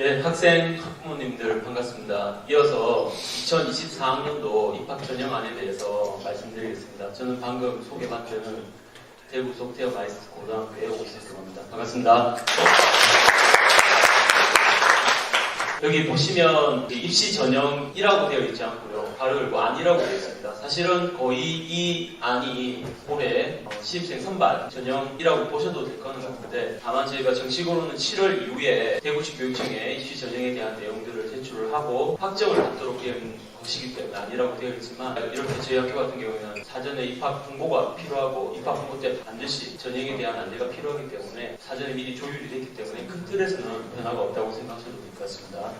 예, 학생, 학부모님들 반갑습니다. 이어서 2024학년도 입학 전형안에 대해서 말씀드리겠습니다. 저는 방금 소개받은 대구 속태어 마이스트 고등학교에 오셨을 겁니다. 반갑습니다. 여기 보시면 입시 전형이라고 되어 있지 않고요. 바로 안이라고 되어 있습니다. 사실은 거의 이 안이 올해 신입생 선발 전형이라고 보셔도 될 거는 같은데, 다만 저희가 정식으로는 7월 이후에 대구시 교육청에 입시 전형에 대한 내용들을 제출을 하고 확정을 받도록 된 것이기 때문에 아니라고 되어 있지만, 이렇게 저희 학교 같은 경우에는 사전에 입학 홍보가 필요하고 입학 홍보 때 반드시 전형에 대한 안내가 필요하기 때문에 사전에 미리 조율이 됐기 때문에 큰 틀에서는 변화가 없다고 생각하셔도 될 것 같습니다.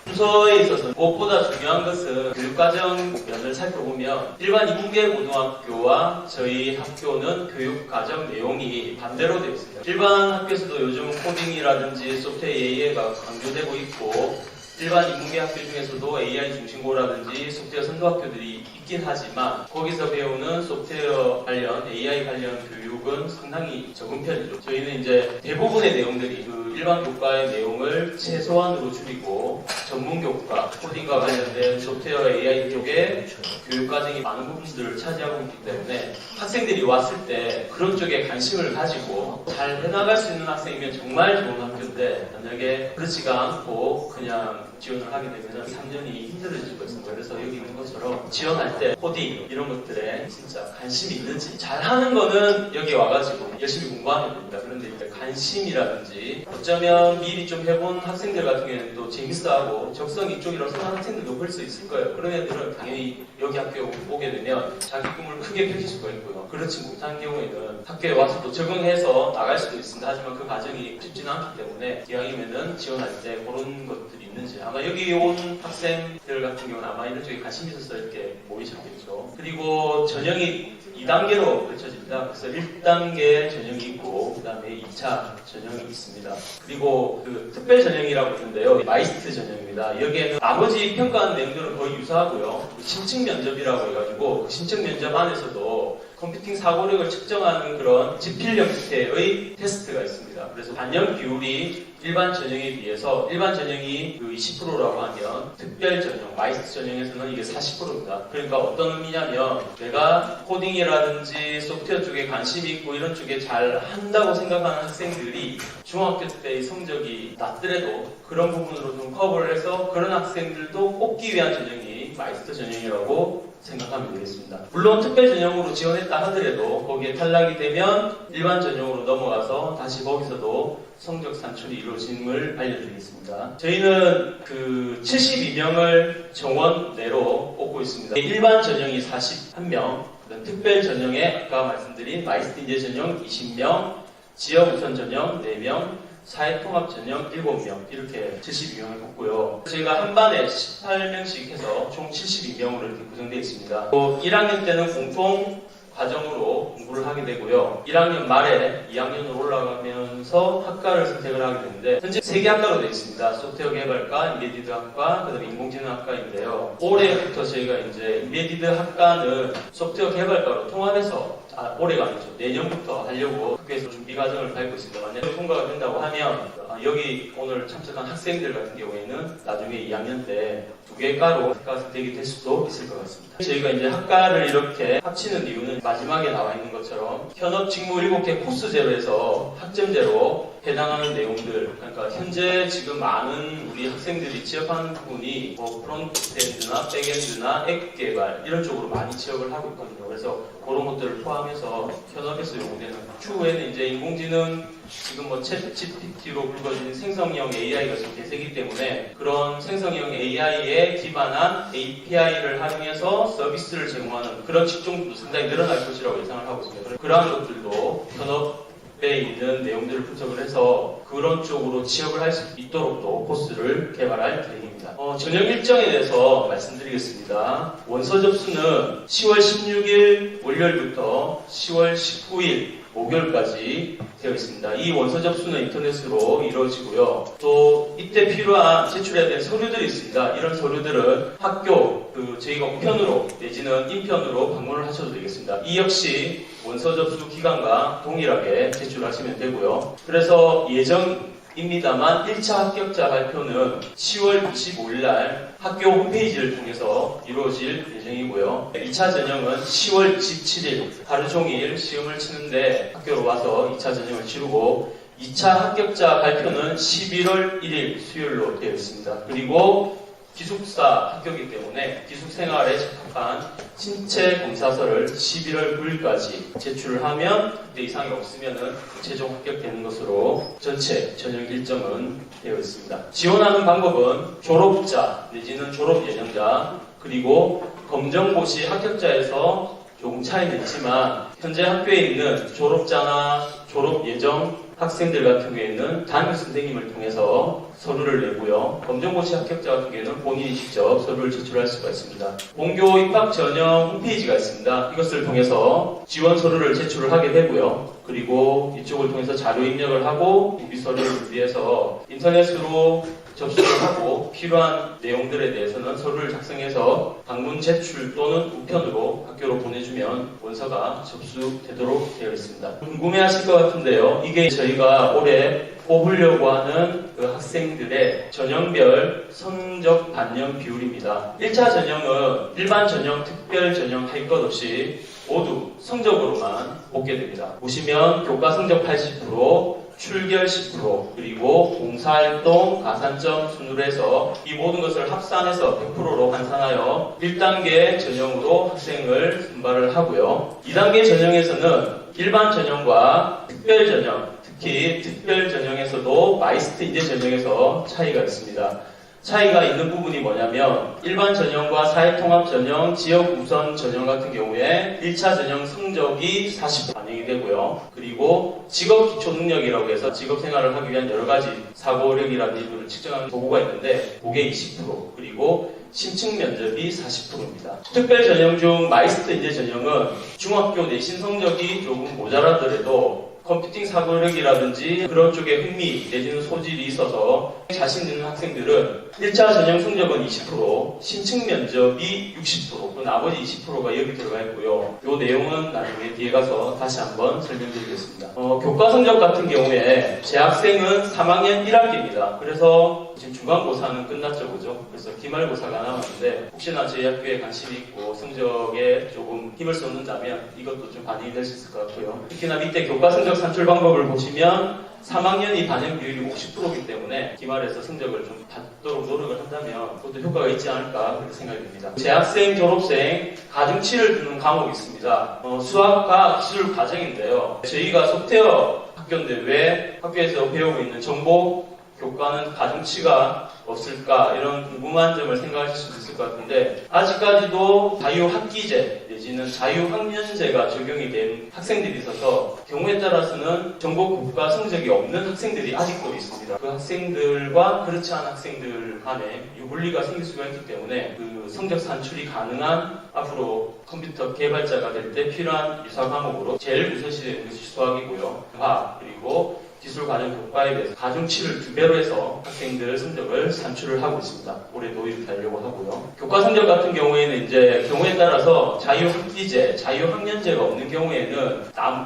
순서에 있어서 무엇보다 중요한 것은 교육과정 면을 살펴보면 일반 인문계 고등학교와 저희 학교는 교육과정 내용이 반대로 되어 있습니다. 일반 학교에서도 요즘 코딩이라든지 소프트웨어 AI가 강조되고 있고, 일반 인문계 학교 중에서도 AI 중심고라든지 소프트웨어 선도학교들이 있긴 하지만 거기서 배우는 소프트웨어 관련, AI 관련 교육은 상당히 적은 편이죠. 저희는 이제 대부분의 내용들이 그 일반 교과의 내용을 최소한으로 줄이고 전문 교과, 코딩과 관련된 소프트웨어 AI 쪽에 교육과정이 많은 부분들을 차지하고 있기 때문에 학생들이 왔을 때 그런 쪽에 관심을 가지고 잘 해나갈 수 있는 학생이면 정말 좋은 학교인데, 만약에 그렇지가 않고 그냥 지원을 하게 되면 3년이 힘들어질 것입니다. 그래서 여기 있는 것처럼 지원할 때 코딩 이런 것들에 진짜 관심이 있는지, 잘하는 거는 여기 와가지고 열심히 공부하면 됩니다. 그런데 이제 관심이라든지 어쩌면 미리 좀 해본 학생들 같은 경우에는 또 재밌어하고 적성 이쪽이라고 생각하는 학생들도 볼 수 있을 거예요. 그런 애들은 당연히 여기 학교에 오게 되면 자기 꿈을 크게 펼칠 수가 있고요. 그렇지 못한 경우에는 학교에 와서도 적응해서 나갈 수도 있습니다. 하지만 그 과정이 쉽지는 않기 때문에 기왕이면은 지원할 때 그런 것들이 있는지, 아마 여기 온 학생들 같은 경우는 아마 이런 쪽에 관심이 있어서 이렇게 모이셨겠죠. 그리고 전형이 2단계로 펼쳐집니다. 그래서 1단계 전형이 있고 그 다음에 2차 전형이 있습니다. 그리고 그 특별 전형이라고 있는데요, 마이스트 전형입니다. 여기에는 나머지 평가하는 내용들은 거의 유사하고요. 신청 면접이라고 해가지고 그 신청 면접 안에서도 컴퓨팅 사고력을 측정하는 그런 지필 형태의 테스트가 있습니다. 그래서 반영 비율이 일반 전형에 비해서, 일반 전형이 그 20%라고 하면 특별 전형, 마이스트 전형에서는 이게 40%입니다. 그러니까 어떤 의미냐면, 내가 코딩이라든지 소프트웨어 쪽에 관심이 있고 이런 쪽에 잘 한다고 생각하는 학생들이 중학교 때의 성적이 낮더라도 그런 부분으로 좀 커버를 해서 그런 학생들도 뽑기 위한 전형이 마이스터 전형이라고 생각하면 되겠습니다. 물론 특별 전형으로 지원했다 하더라도 거기에 탈락이 되면 일반 전형으로 넘어가서 다시 거기서도 성적 산출이 이루어짐을 알려드리겠습니다. 저희는 그 72명을 정원 내로 뽑고 있습니다. 일반 전형이 41명, 특별 전형에 아까 말씀드린 마이스트 인재 전형 20명, 지역 우선 전형 4명, 사회통합 전형 7명, 이렇게 72명을 뽑고요. 저희가 한 반에 18명씩 해서 총 72명으로 이렇게 구성되어 있습니다. 또 1학년 때는 공통 과정으로 공부를 하게 되고요. 1학년 말에 2학년으로 올라가면서 학과를 선택을 하게 되는데, 현재 3개 학과로 되어 있습니다. 소프트웨어 개발과, 인베디드 학과, 그다음에 인공지능 학과인데요. 올해부터 저희가 이제 인베디드 학과는 소프트웨어 개발과로 통합해서, 올해가 아니죠, 내년부터 하려고 학교에서 준비 과정을 밟고 있습니다. 만약에 통과가 된다고 하면 여기 오늘 참석한 학생들 같은 경우에는 나중에 2학년 때 2개 과로 학과 선택이 될 수도 있을 것 같습니다. 저희가 이제 학과를 이렇게 합치는 이유는 마지막에 나와 있는 것처럼 현업 직무 7개 코스제로 해서 학점제로 해당하는 내용들, 그러니까 현재 지금 많은 우리 학생들이 취업하는 부분이 뭐 프론트엔드나 백엔드나 앱 개발 이런 쪽으로 많이 취업을 하고 있거든요. 그래서 그런 것들을 포함해서 현업에서 요구되는, 추후에는 이제 인공지능, 지금 뭐 챗 GPT로 불거진 생성형 AI가 지금 대세이기 때문에 그런 생성형 AI에 기반한 API를 활용해서 서비스를 제공하는 그런 직종도 상당히 늘어날 것이라고 예상을 하고 있습니다. 그러한 것들도 현업에 있는 내용들을 분석을 해서 그런 쪽으로 취업을 할 수 있도록 또 코스를 개발할 계획입니다. 전형 일정에 대해서 말씀드리겠습니다. 원서 접수는 10월 16일 월요일부터 10월 19일 목요일까지 되어 있습니다. 이 원서 접수는 인터넷으로 이루어지고요. 또 이때 필요한 제출해야 되는 서류들이 있습니다. 이런 서류들은 학교 저희가 우편으로 내지는 인편으로 방문을 하셔도 되겠습니다. 이 역시 원서 접수 기간과 동일하게 제출하시면 되고요. 그래서 예정 입니다만 1차 합격자 발표는 10월 25일 날 학교 홈페이지를 통해서 이루어질 예정이고요. 2차 전형은 10월 27일 하루 종일 시험을 치는데 학교로 와서 2차 전형을 치르고 2차 합격자 발표는 11월 1일 수요일로 되어 있습니다. 그리고 기숙사 학교이기 때문에 기숙생활에 적합한 신체 검사서를 11월 9일까지 제출을 하면 그때 이상이 없으면 최종 합격되는 것으로 전체 전형 일정은 되어 있습니다. 지원하는 방법은 졸업자 내지는 졸업 예정자 그리고 검정고시 합격자에서 조금 차이는 있지만 현재 학교에 있는 졸업자나 졸업 예정 학생들 같은 경우에는 담임 선생님을 통해서 서류를 내고요. 검정고시 합격자 같은 경우에는 본인이 직접 서류를 제출할 수가 있습니다. 본교 입학 전형 홈페이지가 있습니다. 이것을 통해서 지원 서류를 제출을 하게 되고요. 그리고 이쪽을 통해서 자료 입력을 하고 준비 서류를 준비해서 인터넷으로 접수를 하고 필요한 내용들에 대해서는 서류를 작성해서 방문 제출 또는 우편으로 학교로 보내주면 원서가 접수되도록 되어 있습니다. 궁금해하실 것 같은데요. 이게 저희가 올해 뽑으려고 하는 그 학생들의 전형별 성적 반영 비율입니다. 1차 전형은 일반 전형, 특별 전형 할 것 없이 모두 성적으로만 뽑게 됩니다. 보시면 교과 성적 80%, 출결 10%, 그리고 봉사활동, 가산점 순으로 해서 이 모든 것을 합산해서 100%로 환산하여 1단계 전형으로 학생을 선발을 하고요. 2단계 전형에서는 일반 전형과 특별 전형, 특히 특별 전형에서도 마이스트 인재 전형에서 차이가 있습니다. 차이가 있는 부분이 뭐냐면 일반 전형과 사회통합 전형, 지역 우선 전형 같은 경우에 1차 전형 성적이 40% 반영이 되고요. 그리고 직업 기초 능력이라고 해서 직업 생활을 하기 위한 여러 가지 사고력이라든지 이런 측정하는 도구가 있는데 그게 20% 그리고 신청 면접이 40%입니다. 특별 전형 중 마이스트 인재 전형은 중학교 내신 성적이 조금 모자라더라도 컴퓨팅 사고력이라든지 그런 쪽에 흥미 내지는 소질이 있어서 자신 있는 학생들은 1차 전형 성적은 20%, 신청 면접이 60%, 그 나머지 20%가 여기 들어가 있고요. 이 내용은 나중에 뒤에 가서 다시 한번 설명드리겠습니다. 교과 성적 같은 경우에 재학생은 3학년 1학기입니다. 그래서 지금 중간고사는 끝났죠, 그죠? 그래서 기말고사가 남았는데 혹시나 저희 학교에 관심이 있고 성적에 조금 힘을 쏟는다면 이것도 좀 반영이 될 수 있을 것 같고요. 특히나 밑에 교과 성적 산출 방법을 보시면 3학년이 반영 비율이 50%이기 때문에 기말에서 성적을 좀 받도록 노력을 한다면 그것도 효과가 있지 않을까 그렇게 생각이 듭니다. 재학생, 졸업생, 가중치를 두는 과목이 있습니다. 수학, 과학, 기술 과정인데요. 저희가 소프트웨어 학교인데 왜 학교에서 배우고 있는 정보 교과는 가중치가 없을까 이런 궁금한 점을 생각하실 수도 있을 것 같은데 아직까지도 자유학기제 내지는 자유학년제가 적용이 된 학생들이 있어서 경우에 따라서는 전국 교과 성적이 없는 학생들이 아직도 있습니다. 그 학생들과 그렇지 않은 학생들 간에 유불리가 생길 수가 있기 때문에 그 성적 산출이 가능한 앞으로 컴퓨터 개발자가 될 때 필요한 유사 과목으로 제일 우선시 되는 것이 수학이고요. 과학 그리고 기술 과정 교과에 대해서 가중치를 2배로 해서 학생들 성적을 산출을 하고 있습니다. 올해도 이렇게 하려고 하고요. 교과 성적 같은 경우에는 이제 경우에 따라서 자유학기제, 자유학년제가 없는 경우에는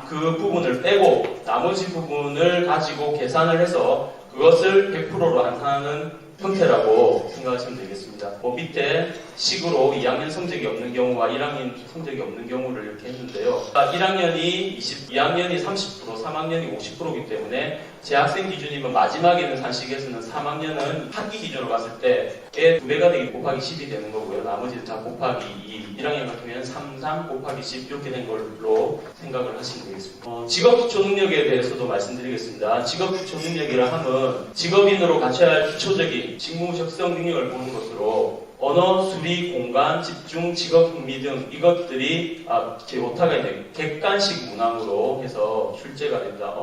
그 부분을 빼고 나머지 부분을 가지고 계산을 해서 그것을 100%로 환산하는 형태라고 생각하시면 되겠습니다. 밑에 식으로 2학년 성적이 없는 경우와 1학년 성적이 없는 경우를 이렇게 했는데요. 1학년이 20, 2학년이 30%, 3학년이 50%이기 때문에 재학생 기준이면 마지막에는 산식에서는 3학년은 학기 기준으로 봤을 때에 2배가 되기 곱하기 10이 되는 거고요. 나머지는 다 곱하기 2, 1학년 같은 경우에는 3 곱하기 10 이렇게 된 걸로 생각을 하시면 되겠습니다. 직업기초능력에 대해서도 말씀드리겠습니다. 직업기초능력이라 하면 직업인으로 갖춰야 할 기초적인 직무 적성 능력을 보는 것으로 언어, 수리, 공간, 집중, 직업 흥미 등 이것들이 제 오타가 있는 객관식 문항으로 해서 출제가 됩니다.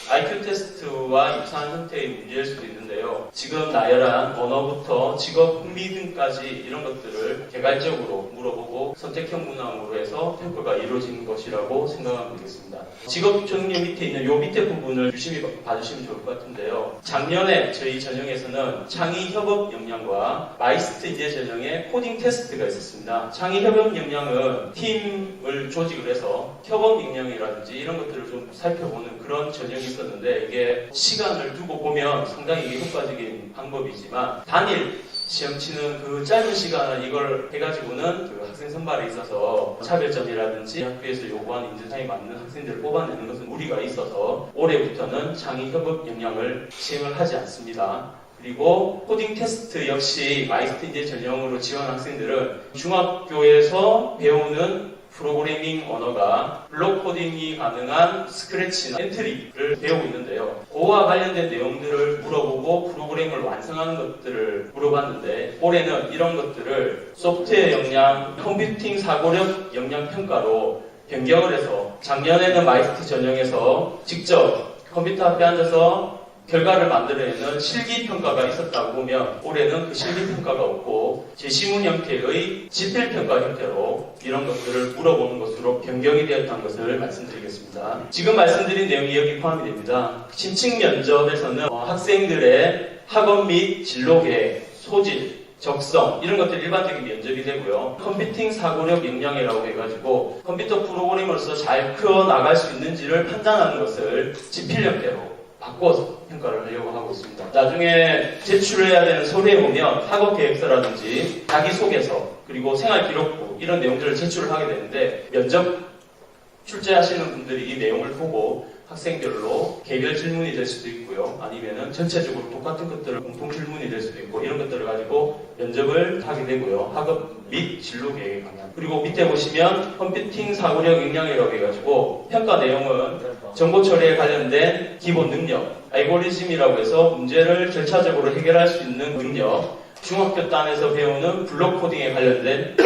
IQ 테스트와 유사한 형태의 문제일 수도 있는데요. 지금 나열한 언어부터 직업 흥미 등까지 이런 것들을 개괄적으로 물어보고 선택형 문항으로 해서 평가가 이루어지는 것이라고 생각하면 되겠습니다. 직업 기초능력 밑에 있는 요 밑에 부분을 유심히 봐주시면 좋을 것 같은데요. 작년에 저희 전형에서는 창의 협업 역량과 마이스트 인재 전형 전형에 코딩 테스트가 있었습니다. 창의 협업 역량은 팀을 조직을 해서 협업 역량이라든지 이런 것들을 좀 살펴보는 그런 전형이 있었는데, 이게 시간을 두고 보면 상당히 이게 효과적인 방법이지만 단일 시험 치는 그 짧은 시간을 이걸 해가지고는 그 학생 선발에 있어서 차별점이라든지 학교에서 요구하는 인재상에 맞는 학생들을 뽑아내는 것은 무리가 있어서 올해부터는 창의 협업 역량을 시행을 하지 않습니다. 그리고 코딩 테스트 역시 마이스터 인재 전형으로 지원 학생들은 중학교에서 배우는 프로그래밍 언어가 블록 코딩이 가능한 스크래치나 엔트리를 배우고 있는데요. 그와 관련된 내용들을 물어보고 프로그램을 완성하는 것들을 물어봤는데, 올해는 이런 것들을 소프트웨어 역량, 컴퓨팅 사고력 역량 평가로 변경을 해서, 작년에는 마이스터 전형에서 직접 컴퓨터 앞에 앉아서 결과를 만들어내는 실기평가가 있었다고 보면, 올해는 그 실기평가가 없고 제시문 형태의 지필평가 형태로 이런 것들을 물어보는 것으로 변경이 되었다는 것을 말씀드리겠습니다. 지금 말씀드린 내용이 여기 포함이 됩니다. 심층 면접에서는 학생들의 학업 및 진로계획, 소질, 적성 이런 것들이 일반적인 면접이 되고요. 컴퓨팅 사고력 역량이라고 해가지고 컴퓨터 프로그램으로서 잘 크어나갈 수 있는지를 판단하는 것을 지필형태로 바꿔서 평가를 하려고 하고 있습니다. 나중에 제출해야 되는 서류에 보면 학업계획서라든지 자기소개서, 그리고 생활기록부 이런 내용들을 제출을 하게 되는데, 면접 출제하시는 분들이 이 내용을 보고 학생별로 개별 질문이 될 수도 있고요. 아니면은 전체적으로 똑같은 것들을 공통 질문이 될 수도 있고, 이런 것들을 가지고 면접을 하게 되고요. 학업 및 진로 계획의 방향. 그리고 밑에 보시면 컴퓨팅 사고력 역량이라고 해가지고 평가 내용은 정보 처리에 관련된 기본 능력, 알고리즘이라고 해서 문제를 절차적으로 해결할 수 있는 능력, 중학교 단에서 배우는 블록 코딩에 관련된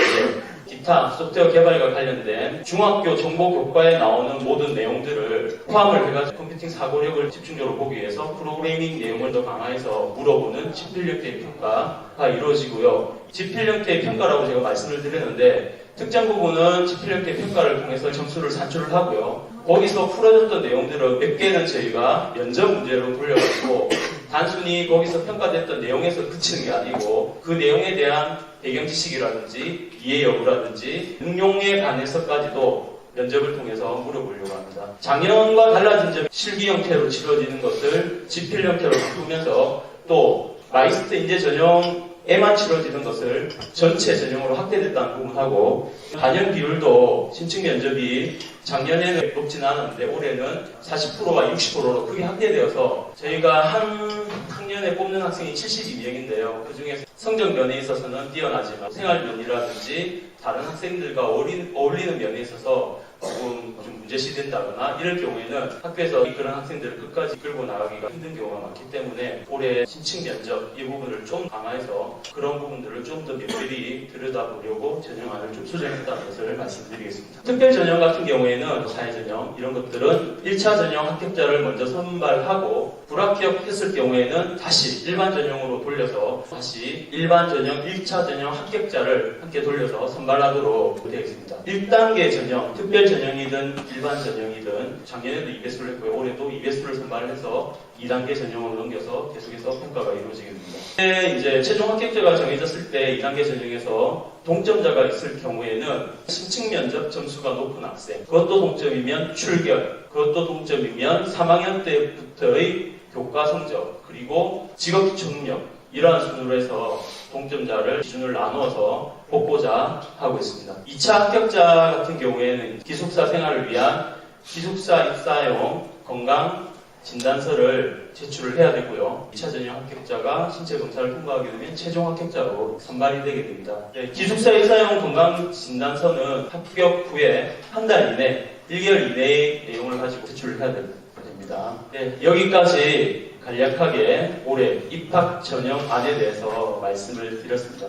기타 소프트웨어 개발과 관련된 중학교 정보 교과에 나오는 모든 내용들을 포함을 해가지고 컴퓨팅 사고력을 집중적으로 보기 위해서 프로그래밍 내용을 더 강화해서 물어보는 지필형태의 평가가 이루어지고요. 지필형태의 평가라고 제가 말씀을 드렸는데, 특정 부분은 지필형태의 평가를 통해서 점수를 산출을 하고요. 거기서 풀어졌던 내용들은 몇 개는 저희가 면접 문제로 돌려가지고 단순히 거기서 평가됐던 내용에서 그치는 게 아니고, 그 내용에 대한 배경 지식이라든지 이해 여부라든지 응용에 관해서까지도 면접을 통해서 물어보려고 합니다. 작년과 달라진 점, 실기 형태로 치러지는 것을 지필 형태로 바꾸면서 또 마이스터 인재 전형에만 치러지는 것을 전체 전형으로 확대됐다는 부분하고, 반영 비율도 신청 면접이 작년에는 높진 않았는데 올해는 40%와 60%로 크게 확대되어서 저희가 한 학년에 뽑는 학생이 72명인데요. 그 중에 성적 면에 있어서는 뛰어나지만 생활 면이라든지 다른 학생들과 어울리는 면에 있어서 조금 좀 문제시된다거나 이럴 경우에는 학교에서 그런 학생들을 끝까지 끌고 나가기가 힘든 경우가 많기 때문에 올해 신층 면접 이 부분을 좀 강화해서 그런 부분들을 좀 더 면밀히 들여다보려고 전형안을 좀 수정했다는 것을 말씀드리겠습니다. 특별 전형 같은 경우에는 사회 전형 이런 것들은 1차 전형 합격자를 먼저 선발하고 불합격했을 경우에는 다시 일반 전형으로 돌려서 다시 일반 전형 1차 전형 합격자를 함께 돌려서 선발하도록 되어 있습니다. 1단계 전형, 특별 전형이든 일반 전형이든 작년에도 2배수를 했고요. 올해도 2배수를 선발해서 2단계 전형으로 넘겨서 계속해서 평가가 이루어지게 됩니다. 이제 최종 합격자가 정해졌을 때 2단계 전형에서 동점자가 있을 경우에는 신층 면접 점수가 높은 학생, 그것도 동점이면 출결, 그것도 동점이면 3학년 때부터의 교과 성적, 그리고 직업 기초 능력 이러한 순으로 해서 동점자를 기준을 나누어서 뽑고자 하고 있습니다. 2차 합격자 같은 경우에는 기숙사 생활을 위한 기숙사 입사용 건강 진단서를 제출을 해야 되고요. 2차 전형 합격자가 신체 검사를 통과하게 되면 최종 합격자로 선발이 되게 됩니다. 기숙사 입사용 건강 진단서는 합격 후에 한 달 이내, 1개월 이내의 내용을 가지고 제출을 해야 됩니다. 여기까지 간략하게 올해 입학 전형안에 대해서 말씀을 드렸습니다.